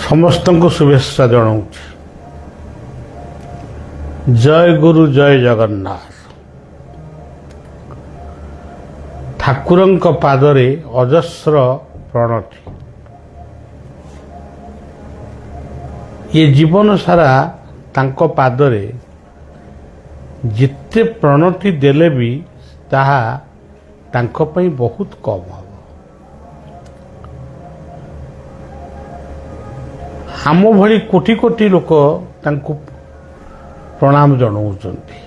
ସମସ୍ତଙ୍କୁ ଶୁଭେଚ୍ଛା ଜଣାଉଛି। ଜୟ ଗୁରୁ ଜୟ ଜଗନ୍ନାଥ। ଠାକୁରଙ୍କ ପାଦରେ ଅଜସ୍ର ପ୍ରଣତି। ଏ ଜୀବନ ସାରା ତାଙ୍କ ପାଦରେ ଯେତେ ପ୍ରଣତି ଦେଲେ ବି ତାହା ତାଙ୍କ ପାଇଁ ବହୁତ କମ୍ ହେବ। ଆମ ଭଳି କୋଟି କୋଟି ଲୋକ ତାଙ୍କୁ ପ୍ରଣାମ ଜଣାଉଛନ୍ତି।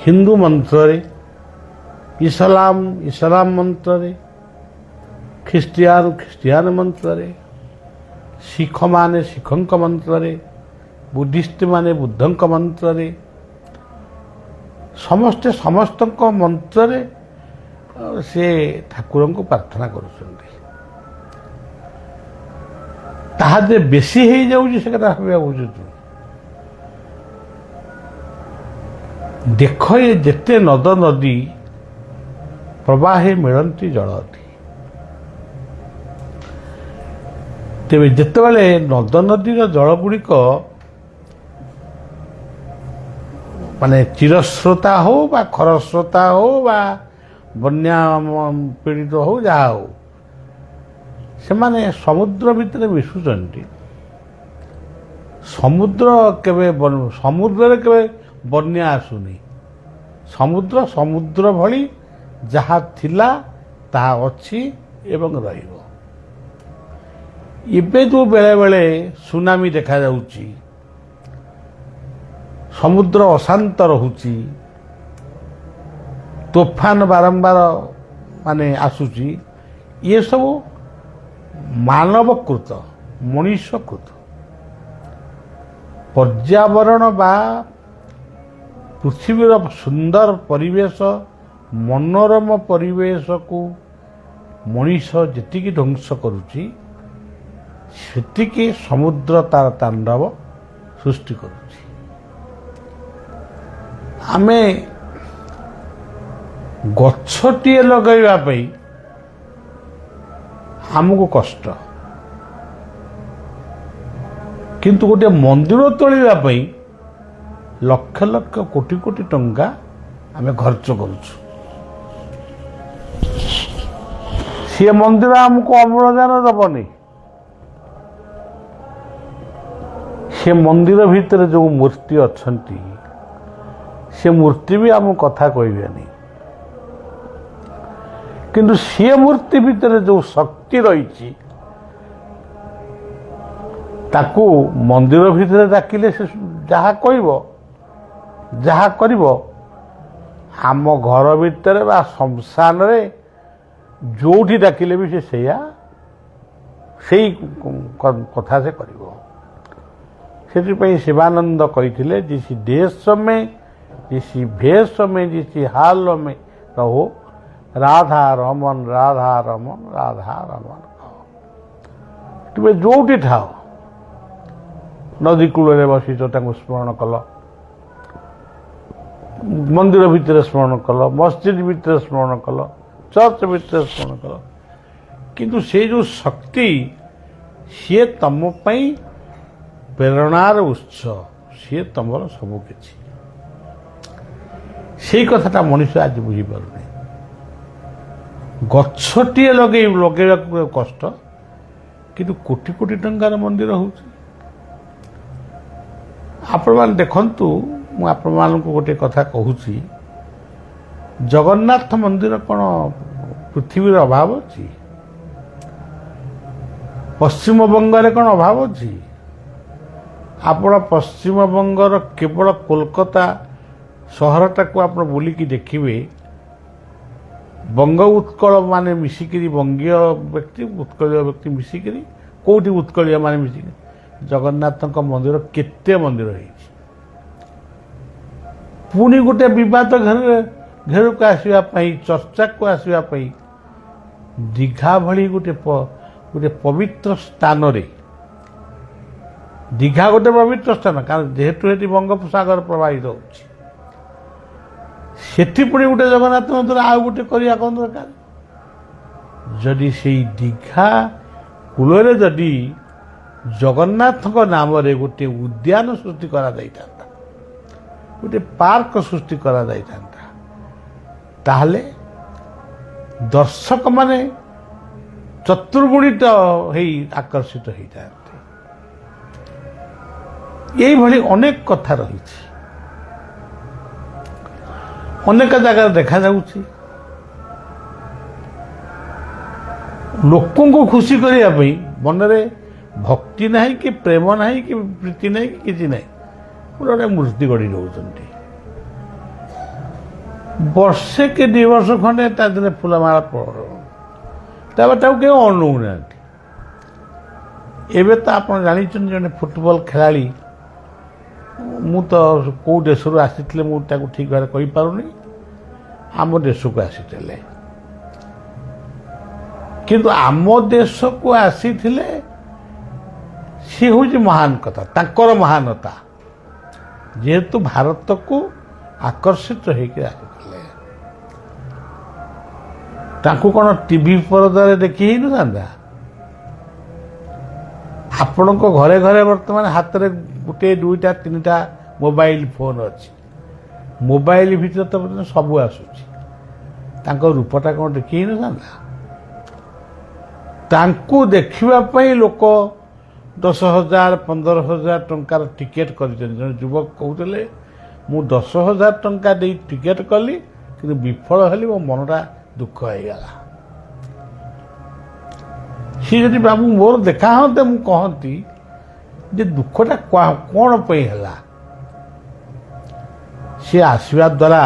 ହିନ୍ଦୁ ମନ୍ତ୍ରରେ, ଇସଲାମ ମନ୍ତ୍ରରେ, ଖ୍ରୀଷ୍ଟିଆନ ମନ୍ତ୍ରରେ, ଶିଖମାନେ ଶିଖଙ୍କ ମନ୍ତ୍ରରେ, ବୁଦ୍ଧିଷ୍ଟମାନେ ବୁଦ୍ଧଙ୍କ ମନ୍ତ୍ରରେ, ସମସ୍ତେ ସମସ୍ତଙ୍କ ମନ୍ତ୍ରରେ ସେ ଠାକୁରଙ୍କୁ ପ୍ରାର୍ଥନା କରୁଛନ୍ତି। ତାହା ଯେ ବେଶୀ ହେଇଯାଉଛି ସେ କଥା ଭାବିବା ଉଚିତ। ଦେଖ ଏ ଯେତେ ନଦ ନଦୀ ପ୍ରବାହେ ମିଳନ୍ତି ଜଳଧି। ତେବେ ଯେତେବେଳେ ନଦ ନଦୀର ଜଳ ଗୁଡ଼ିକ ମାନେ ଚିରସ୍ରୋତା ହଉ ବା ଖରସ୍ରୋତା ହଉ ବା ବନ୍ୟା ପୀଡ଼ିତ ହଉ ଯାହା ହଉ, ସେମାନେ ସମୁଦ୍ର ଭିତରେ ମିଶୁଛନ୍ତି। ସମୁଦ୍ରରେ କେବେ ବନ୍ୟା ଆସୁନି। ସମୁଦ୍ର ଭଳି ଯାହା ଥିଲା ତାହା ଅଛି ଏବଂ ରହିବ। ଏବେ ଯେଉଁ ବେଳେବେଳେ ସୁନାମି ଦେଖାଯାଉଛି, ସମୁଦ୍ର ଅଶାନ୍ତ ରହୁଛି, ତୋଫାନ ବାରମ୍ବାର ଆସୁଛି, ଏସବୁ ମାନବକୃତ, ମଣିଷକୃତ। ପର୍ଯ୍ୟାବରଣ ବା ପୃଥିବୀର ସୁନ୍ଦର ପରିବେଶ, ମନୋରମ ପରିବେଶକୁ ମଣିଷ ଯେତିକି ଧ୍ୱଂସ କରୁଛି, ସେତିକି ସମୁଦ୍ର ତାର ତାଣ୍ଡବ ସୃଷ୍ଟି କରୁଛି। ଆମେ ଗଛଟିଏ ଲଗାଇବା ପାଇଁ ଆମକୁ କଷ୍ଟ, କିନ୍ତୁ ଗୋଟିଏ ମନ୍ଦିର ତୋଳିବା ପାଇଁ ଲକ୍ଷ ଲକ୍ଷ କୋଟି କୋଟି ଟଙ୍କା ଆମେ ଖର୍ଚ୍ଚ କରୁଛୁ। ସିଏ ମନ୍ଦିର ଆମକୁ ଅମ୍ଳଜାନ ଦେବନି। ସେ ମନ୍ଦିର ଭିତରେ ଯେଉଁ ମୂର୍ତ୍ତି ଅଛନ୍ତି, ସେ ମୂର୍ତ୍ତି ବି ଆମକୁ କଥା କହିବେନି। କିନ୍ତୁ ସେ ମୂର୍ତ୍ତି ଭିତରେ ଯେଉଁ ଶକ୍ତି ରହିଛି, ତାକୁ ମନ୍ଦିର ଭିତରେ ଡାକିଲେ ସେ ଯାହା କହିବ, ଯାହା କରିବ, ଆମ ଘର ଭିତରେ ବା ଶ୍ମଶାନରେ ଯେଉଁଠି ଡାକିଲେ ବି ସେ ସେଇ କଥା ସେ କରିବ। ସେଥିପାଇଁ ଶିବାନନ୍ଦ କହିଥିଲେ, जिसी देश में जिसी भेष में जिसी हाल में रहो, ରାଧା ରମନ ରାଧା ରମନ ରାଧା ରମନ କହ। ତୁମେ ଯେଉଁଠି ଥାଅ, ନଦୀ କୂଳରେ ବସିଛ ତାଙ୍କୁ ସ୍ମରଣ କଲ, ମନ୍ଦିର ଭିତରେ ସ୍ମରଣ କଲ, ମସଜିଦ ଭିତରେ ସ୍ମରଣ କଲ, ଚର୍ଚ୍ଚ ଭିତରେ ସ୍ମରଣ କଲ, କିନ୍ତୁ ସେ ଯେଉଁ ଶକ୍ତି, ସିଏ ତମ ପାଇଁ ପ୍ରେରଣାର ଉତ୍ସ, ସିଏ ତମର ସବୁ କିଛି। ସେଇ କଥାଟା ମଣିଷ ଆଜି ବୁଝିପାରୁନି। ଗଛଟିଏ ଲଗେଇବାକୁ କଷ୍ଟ, କିନ୍ତୁ କୋଟି କୋଟି ଟଙ୍କାର ମନ୍ଦିର ହେଉଛି। ଆପଣମାନେ ଦେଖନ୍ତୁ, ମୁଁ ଆପଣମାନଙ୍କୁ ଗୋଟିଏ କଥା କହୁଛି, ଜଗନ୍ନାଥ ମନ୍ଦିର କ'ଣ ପୃଥିବୀର ଅଭାବ ଅଛି? ପଶ୍ଚିମବଙ୍ଗରେ କ'ଣ ଅଭାବ ଅଛି? ଆପଣ ପଶ୍ଚିମବଙ୍ଗର କେବଳ କୋଲକାତା ସହରଟାକୁ ଆପଣ ବୁଲିକି ଦେଖିବେ, ବଙ୍ଗ ଉତ୍କଳ ମିଶିକିରି, ବଙ୍ଗୀୟ ବ୍ୟକ୍ତି ଉତ୍କଳୀୟ ବ୍ୟକ୍ତି ମିଶିକିରି, କେଉଁଠି ଉତ୍କଳୀୟ ମିଶିକିରି ଜଗନ୍ନାଥଙ୍କ ମନ୍ଦିର, କେତେ ମନ୍ଦିର ହେଇଛି। ପୁଣି ଗୋଟେ ବିବାଦ ଘେରକୁ ଆସିବା ପାଇଁ, ଚର୍ଚ୍ଚାକୁ ଆସିବା ପାଇଁ, ଦୀଘା ଭଳି ଗୋଟେ ପବିତ୍ର ସ୍ଥାନରେ, ଦୀଘା ଗୋଟେ ପବିତ୍ର ସ୍ଥାନ, କାରଣ ଯେହେତୁ ସେଠି ବଙ୍ଗୋପସାଗର ପ୍ରବାହିତ ହେଉଛି, ସେଠି ପୁଣି ଗୋଟେ ଜଗନ୍ନାଥ ମନ୍ଦିର ଆଉ ଗୋଟେ କରିବା କ'ଣ ଦରକାର? जदि से दीघा कूल जदि जगन्नाथ नाम गोटे उद्यान सृष्टि करा गोटे पार्क सृष्टि करा ताहले दर्शक माने चतुर्गुणित आकर्षित होता ये अनेक कथा रही अनेक जगह देखा जाउछि लोकों को खुशी करने मनरे भक्ति नहीं कि प्रेम नहीं कि प्रीति नहीं कि किसी नहीं गोटे मूर्ति गढ़ी रोचंती वर्षे के 2 वर्ष खंडे दिन फूलमाला के अनौना एवं तो आप जानी जन फुटबॉल खिलाड़ी मु तो कौ देश आसी मुझे ठीक भाव कही पारुनी आम देश को आसी किंतु आम देश को आसी सी हूँ महान कथा तांकर महानता जेहेतु भारत को आकर्षित होकर आसी तांको कौन टीवी परदारे देखी ही ना आपण को घरे घरे वर्तमान हाथ में गोटे 2टा 3टा मोबाइल फोन अच्छी मोबाइल भीतर तो सब आसूची रूपटा कौन देखी ही ना तांको देखिवाई लोक 10,000 15,000 टंकार टिकेट कर युवक कहते मु 10,000 टंका दे टिकेट कली कि विफल हेली मो मनटा दुख हो गला सी जदि बाबू मोर देखा हाँ मु कहती जे दुखटा कौन पे है सी आसवा द्वारा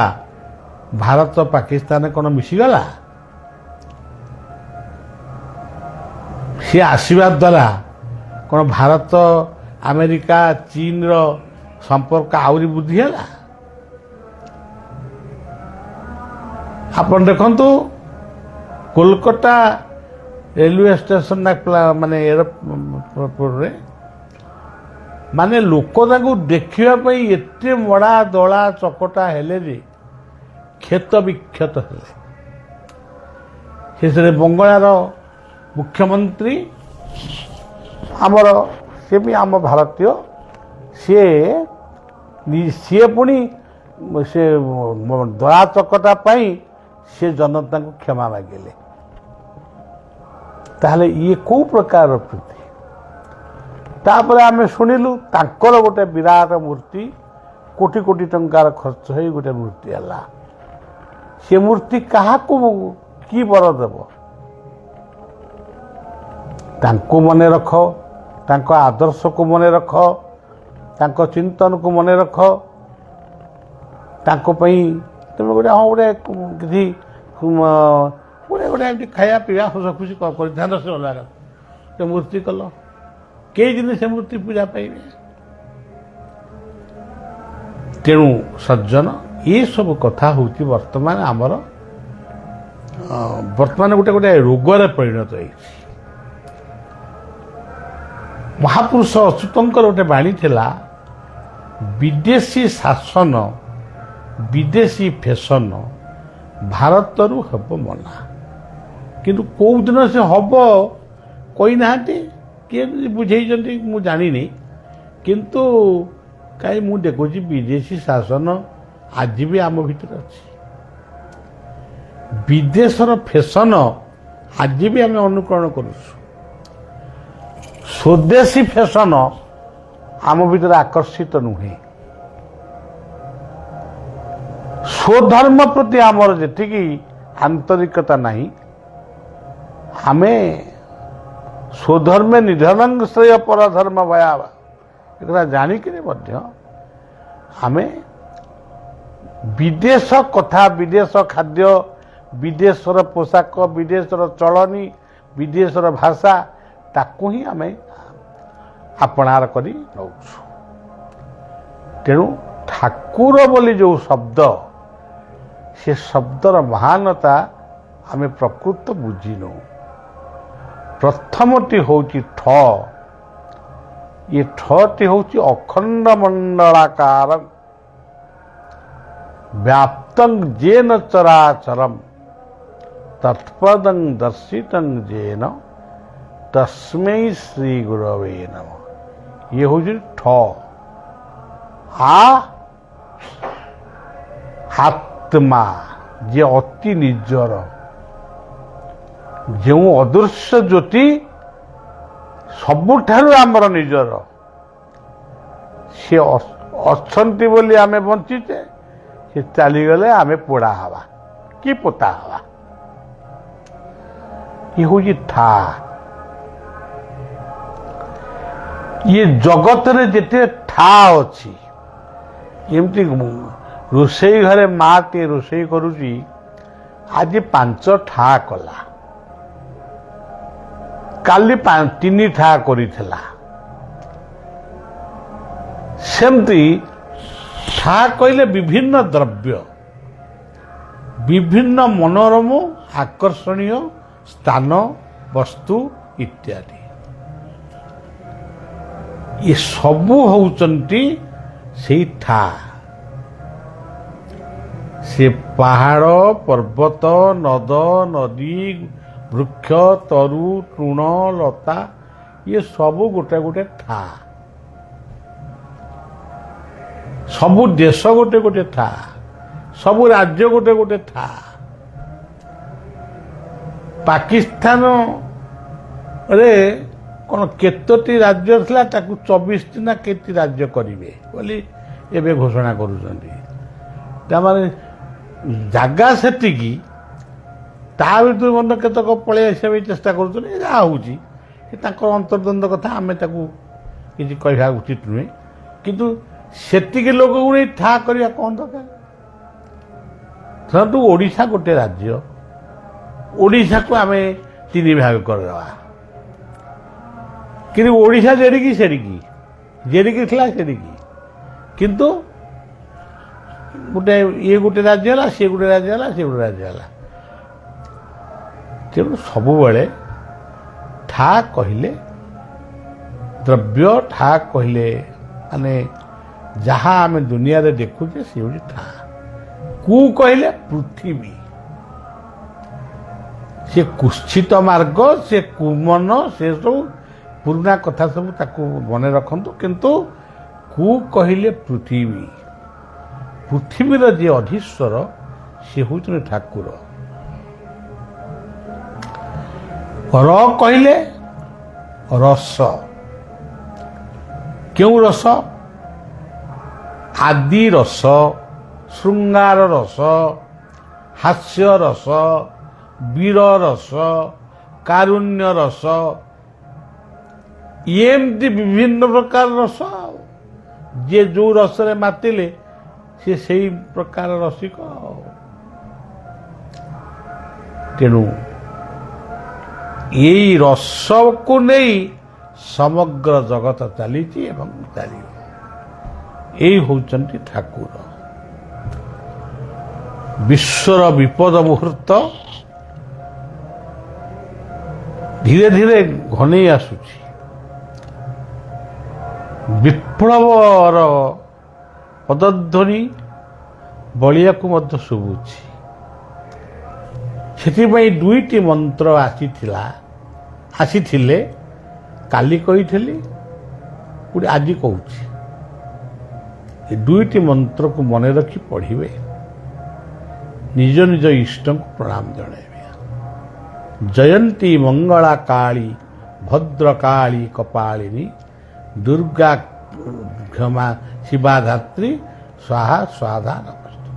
भारत पाकिस्तान कौन मिशीगला सी आसवा द्वारा कौन भारत अमेरिका चीन रो संपर्क आउरी वृद्धि है अपन देखंतु कोलकाता रेलवे स्टेशन माने एयरपोर्ट रे माने लोक देखा एते मड़ा दला चकटा हेले जे क्षत विक्षत हेले बंगाल मुख्यमंत्री आमर सी भी आम भारतीय सी पुणी से दला चकटा से जनता को क्षमा मागिले ताहले ये कौ प्रकार प्रीति तापर आम शुणिलु तांकर गोटे विराट मूर्ति कोटी कोटी टंकार खर्च हो गोटे मूर्ति है से मूर्ति क्या कि बर देव तांको मने रख तांको आदर्श को मने रख तांको चिंतन को मने रख तांको पई तुम गोटे हाँ गोटे किसी गोटे गोटे खाया पीवा हस खुशी कर से अलग से मूर्ति कल कई दिन से मूर्ति पूजा पाइबे तेणु सज्जन ये सब कथा हूँ वर्तमान आमर वर्तमान गोटे गोटे रोगर परिणत हो महापुरुष अच्युतंकर गोटे बाणी थिला विदेशी शासन विदेशी फैशन भारत रु हब मना किंतु कौ दिन से हब कही ना किए बुझे मु जानी किंतु कहीं मु देखुची विदेशी शासन आज भी आम भीतर अच्छी विदेशर फैशन आज भी आम अनुकरण करूँ स्वदेशी फैशन आम भीतर आकर्षित नुहे स्वधर्म प्रति आमर जी आंतरिकता नहीं आमे स्वधर्मे निधन श्रेय परधर्म भयावा एक जानिक आमे विदेश कथा विदेश खाद्य विदेशर पोशाक विदेशर चलनी विदेशर भाषा ताकू ही आमे अपनार करी नौछु तेणु ठाकुर बोली जो शब्द से शब्दर महानता आमे प्रकृत बुझीनु प्रथमटी होची ठ ये ठटी होची अखंड मंडलाकार व्याप्तं जेन चराचरम ତତ୍ପଦଂ ଦର୍ଶିତଂ ଯେନ ତସ୍ମୈ ଶ୍ରୀ ଗୁରବେ ନମଃ। ଇଏ ହେଉଛି ଠ। ଆତ୍ମା ଯେ ଅତି ନିଜର, ଯେଉଁ ଅଦୃଶ୍ୟ ଜ୍ୟୋତି ସବୁଠାରୁ ଆମର ନିଜର, ସେ ଅଛନ୍ତି ବୋଲି ଆମେ ବଞ୍ଚିଛେ, ସେ ଚାଲିଗଲେ ଆମେ ପୋଡ଼ା ହେବା କି ପୋତା ହେବା। ଇଏ ହେଉଛି ଠା। ଇଏ ଜଗତରେ ଯେତେ ଠା ଅଛି, ଯେମିତି ରୋଷେଇ ଘରେ ମାଟିଏ ରୋଷେଇ କରୁଛି, ଆଜି 5 ଠା କଲା, କାଲି 3 ଠା କରିଥିଲା। ସେମିତି ଠା କହିଲେ ବିଭିନ୍ନ ଦ୍ରବ୍ୟ, ବିଭିନ୍ନ ମନୋରମ ଆକର୍ଷଣୀୟ ସ୍ଥାନ, ବସ୍ତୁ ଇତ୍ୟାଦି। ଏ ସବୁ ହେଉଛନ୍ତି ସେଇ ଠା। ସେ ପାହାଡ଼, ପର୍ବତ, ନଦ, ନଦୀ, ବୃକ୍ଷ, ତରୁ, ତୃଣ, ଲତା, ଇଏ ସବୁ ଗୋଟେ ଗୋଟେ ଠା। ସବୁ ଦେଶ ଗୋଟେ ଗୋଟେ ଠା, ସବୁ ରାଜ୍ୟ ଗୋଟେ ଗୋଟେ ଠା। ପାକିସ୍ତାନରେ କ'ଣ କେତୋଟି ରାଜ୍ୟ ଥିଲା, ତାକୁ 24ଟି ନା କେତେ ରାଜ୍ୟ କରିବେ ବୋଲି ଏବେ ଘୋଷଣା କରୁଛନ୍ତି। ତାମାନେ ଜାଗା ସେତିକି, ତା ଭିତରୁ ମଧ୍ୟ କେତେକ ପଳେଇ ଆସିବା ପାଇଁ ଚେଷ୍ଟା କରୁଛନ୍ତି। ଯାହା ହେଉଛି ସେ ତାଙ୍କର ଅନ୍ତର୍ଦ୍ୱନ୍ଦ୍ୱ କଥା, ଆମେ ତାକୁ କିଛି କହିବା ଉଚିତ ନୁହେଁ। କିନ୍ତୁ ସେତିକି ଲୋକଙ୍କୁ ନେଇ ଠା କରିବା କ'ଣ ଦରକାର? ଧରନ୍ତୁ ଓଡ଼ିଶା ଗୋଟେ ରାଜ୍ୟ, ଓଡ଼ିଶାକୁ ଆମେ 3 ଭାଗ କରିଦେବା। କିନ୍ତୁ ଓଡ଼ିଶା ଯେଡ଼ିକି ସେଡ଼ିକି, ଯେଡ଼ିକି ଥିଲା ସେଡ଼ିକି। କିନ୍ତୁ ଗୋଟେ ଇଏ ଗୋଟେ ରାଜ୍ୟ ହେଲା, ସିଏ ଗୋଟେ ରାଜ୍ୟ ହେଲା, ସିଏ ଗୋଟେ ରାଜ୍ୟ ହେଲା। ତେଣୁ ସବୁବେଳେ ଠା କହିଲେ ଦ୍ରବ୍ୟ, ଠା କହିଲେ ମାନେ ଯାହା ଆମେ ଦୁନିଆରେ ଦେଖୁଛେ ସେ ହେଉଛି ଠା। କୁ କହିଲେ ପୃଥିବୀ। ସେ କୁତ୍ସିତ ମାର୍ଗ, ସେ କୁମନ, ସେ ସବୁ ପୁରୁଣା କଥା ସବୁ ତାକୁ ମନେ ରଖନ୍ତୁ। କିନ୍ତୁ କୁ କହିଲେ ପୃଥିବୀ। ପୃଥିବୀର ଯିଏ ଅଧୀଶ୍ୱର ସେ ହେଉଛନ୍ତି ଠାକୁର। ର କହିଲେ ରସ। କେଉଁ ରସ? ଆଦି ରସ, ଶୃଙ୍ଗାର ରସ, ହାସ୍ୟ ରସ, ବୀର ରସ, କାରୁଣ୍ୟ ରସ, ଏମିତି ବିଭିନ୍ନ ପ୍ରକାର ରସ। ଯିଏ ଯେଉଁ ରସରେ ମାତିଲେ ସେ ସେଇ ପ୍ରକାର ରସିକ। ତେଣୁ ଏଇ ରସକୁ ନେଇ ସମଗ୍ର ଜଗତ ଚାଲିଛି ଏବଂ ଚାଲିବ। ଏଇ ହେଉଛନ୍ତି ଠାକୁର। ବିଶ୍ୱର ବିପଦ ମୁହୂର୍ତ୍ତ ଧୀରେ ଧୀରେ ଘନେଇ ଆସୁଛି। ବିପ୍ଳବର ପଦଧ୍ୱନି ବଳିବାକୁ ମଧ୍ୟ ଶୁଭୁଛି। ସେଥିପାଇଁ 2ଟି ମନ୍ତ୍ର ଆସିଥିଲେ। କାଲି କହିଥିଲି, ପୁଣି ଆଜି କହୁଛି। ଏ 2ଟି ମନ୍ତ୍ରକୁ ମନେ ରଖି ପଢ଼ିବେ। ନିଜ ନିଜ ଇଷ୍ଟଙ୍କୁ ପ୍ରଣାମ ଜଣାଇବେ। ଜୟନ୍ତୀ ମଙ୍ଗଳା କାଳୀ ଭଦ୍ରକାଳୀ କପାଳିନୀ ଦୁର୍ଗା କ୍ଷମା ଶିବା ଧାତ୍ରୀ ସ୍ୱାହା ସ୍ୱାଧା ନମସ୍ତେ।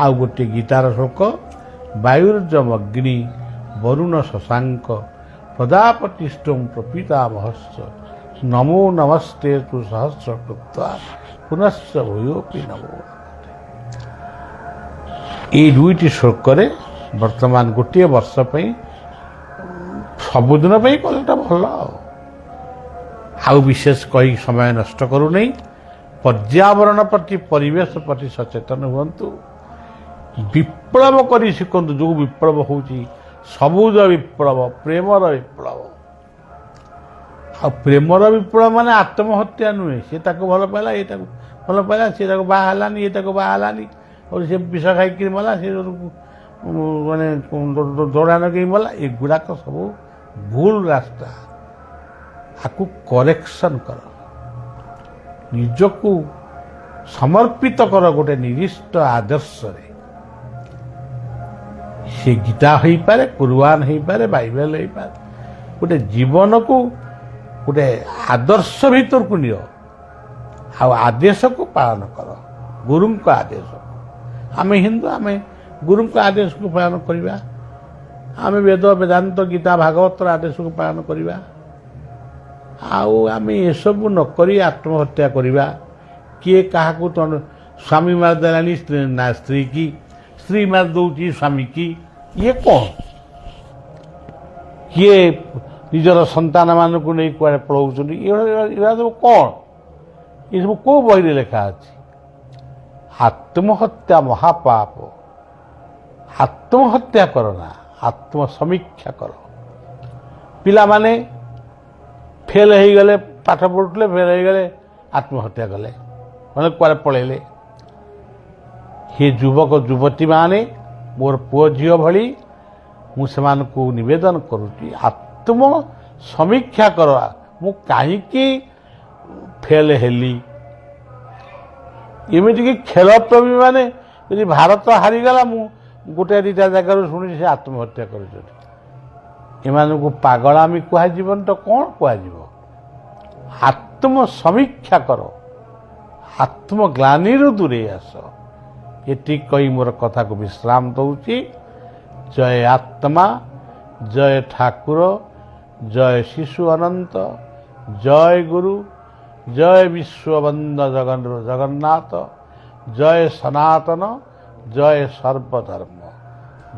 ଆଉ ଗୋଟିଏ ଗୀତାର ଶ୍ଲୋକ, ବାୟୁର୍ଜମଗ୍ନି ବରୁଣ ଶଶାଙ୍କ ପ୍ରଜାପତିଷ୍ଠଂ ପ୍ରପିତାମହସ୍ୟ ନମୋ ନମସ୍ତେ ତୁ ସହସ୍ର କୃତ୍ୱା ପୁନଶ୍ଚ ଭୂୟୋପି ନମୋ ନମସ୍ତେ। ଏଇ 2ଟି ଶ୍ଲୋକରେ ବର୍ତ୍ତମାନ ଗୋଟିଏ ବର୍ଷ ପାଇଁ, ସବୁଦିନ ପାଇଁ କଲେଟା ଭଲ। ଆଉ ବିଶେଷ କହି ସମୟ ନଷ୍ଟ କରୁନାହିଁ। ପର୍ଯ୍ୟାବରଣ ପ୍ରତି, ପରିବେଶ ପ୍ରତି ସଚେତନ ହୁଅନ୍ତୁ। ବିପ୍ଳବ କରି ଶିଖନ୍ତୁ। ଯେଉଁ ବିପ୍ଳବ ହେଉଛି ସବୁଜ ବିପ୍ଳବ, ପ୍ରେମର ବିପ୍ଳବ। ଆଉ ପ୍ରେମର ବିପ୍ଳବ ମାନେ ଆତ୍ମହତ୍ୟା ନୁହେଁ। ସେ ତାକୁ ଭଲ ପାଇଲା, ଏ ତାକୁ ଭଲ ପାଇଲା, ସେ ତାକୁ ବାହା ହେଲାନି, ଏ ତାକୁ ବାହା ହେଲାନି, ଆଉ ସେ ବିଷ ଖାଇକିରି ମଲା, ସେ ମାନେ ଦୌଡ଼ା ଲଗେଇ ମଲା, ଏଗୁଡ଼ାକ ସବୁ ଭୁଲ ରାସ୍ତା। ଆକୁ କରେକ୍ସନ୍ କର, ନିଜକୁ ସମର୍ପିତ କର ଗୋଟେ ନିର୍ଦ୍ଦିଷ୍ଟ ଆଦର୍ଶରେ। ସେ ଗୀତା ହେଇପାରେ, କୁର୍ଆନ ହେଇପାରେ, ବାଇବେଲ ହେଇପାରେ। ଗୋଟେ ଜୀବନକୁ ଗୋଟେ ଆଦର୍ଶ ଭିତରକୁ ନିଅ, ଆଉ ଆଦେଶକୁ ପାଳନ କର, ଗୁରୁଙ୍କ ଆଦେଶକୁ। ଆମେ ହିନ୍ଦୁ, ଆମେ ଗୁରୁଙ୍କ ଆଦେଶକୁ ପାଳନ କରିବା। ଆମେ ବେଦ, ବେଦାନ୍ତ, ଗୀତା, ଭାଗବତର ଆଦେଶକୁ ପାଳନ କରିବା। ଆଉ ଆମେ ଏସବୁ ନ କରି ଆତ୍ମହତ୍ୟା କରିବା। କିଏ କାହାକୁ ସ୍ୱାମୀ ମାରିଦେଲାଣି ନା ସ୍ତ୍ରୀ କି, ସ୍ତ୍ରୀ ମାରି ଦେଉଛି ସ୍ୱାମୀ କି, ଇଏ କ'ଣ? କିଏ ନିଜର ସନ୍ତାନମାନଙ୍କୁ ନେଇ କୁଆଡ଼େ ପଳାଉଛନ୍ତି, ଏଗୁଡ଼ା ସବୁ କ'ଣ? ଏସବୁ କେଉଁ ବହିରେ ଲେଖା ଅଛି? ଆତ୍ମହତ୍ୟା ମହାପାପ। ଆତ୍ମହତ୍ୟା କର ନା, ଆତ୍ମସମୀକ୍ଷା କର। ପିଲାମାନେ ଫେଲ୍ ହେଇଗଲେ, ପାଠ ପଢ଼ୁଥିଲେ, ଫେଲ୍ ହେଇଗଲେ, ଆତ୍ମହତ୍ୟା କଲେ, ମାନେ କୁଆଡ଼େ ପଳେଇଲେ। ହେ ଯୁବକ ଯୁବତୀମାନେ, ମୋର ପୁଅ ଝିଅ ଭଳି ମୁଁ ସେମାନଙ୍କୁ ନିବେଦନ କରୁଛି, ଆତ୍ମସମୀକ୍ଷା କର। ମୁଁ କାହିଁକି ଫେଲ୍ ହେଲି? ଏମିତିକି ଖେଳପ୍ରେମୀମାନେ ଯଦି ଭାରତ ହାରିଗଲା, ମୁଁ ଗୋଟେ ଦୁଇଟା ଜାଗାରୁ ଶୁଣିଛି ସେ ଆତ୍ମହତ୍ୟା କରୁଛନ୍ତି। ଏମାନଙ୍କୁ ପାଗଳାମି କୁହାଯିବନି ତ କ'ଣ କୁହାଯିବ? ଆତ୍ମସମୀକ୍ଷା କର, ଆତ୍ମଗ୍ଲାନିରୁ ଦୂରେଇ ଆସ। ଏତିକି କହି ମୋର କଥାକୁ ବିଶ୍ରାମ ଦେଉଛି। ଜୟ ଆତ୍ମା, ଜୟ ଠାକୁର, ଜୟ ଶିଶୁ ଅନନ୍ତ, ଜୟ ଗୁରୁ, ଜୟ ବିଶ୍ୱବନ୍ଦ ଜଗନ୍ନାଥ, ଜୟ ସନାତନ, ଜୟ ସର୍ବଧର୍ମ।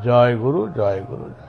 ଜୟ ଗୁରୁ, ଜୟ ଗୁରୁ, ଜୟ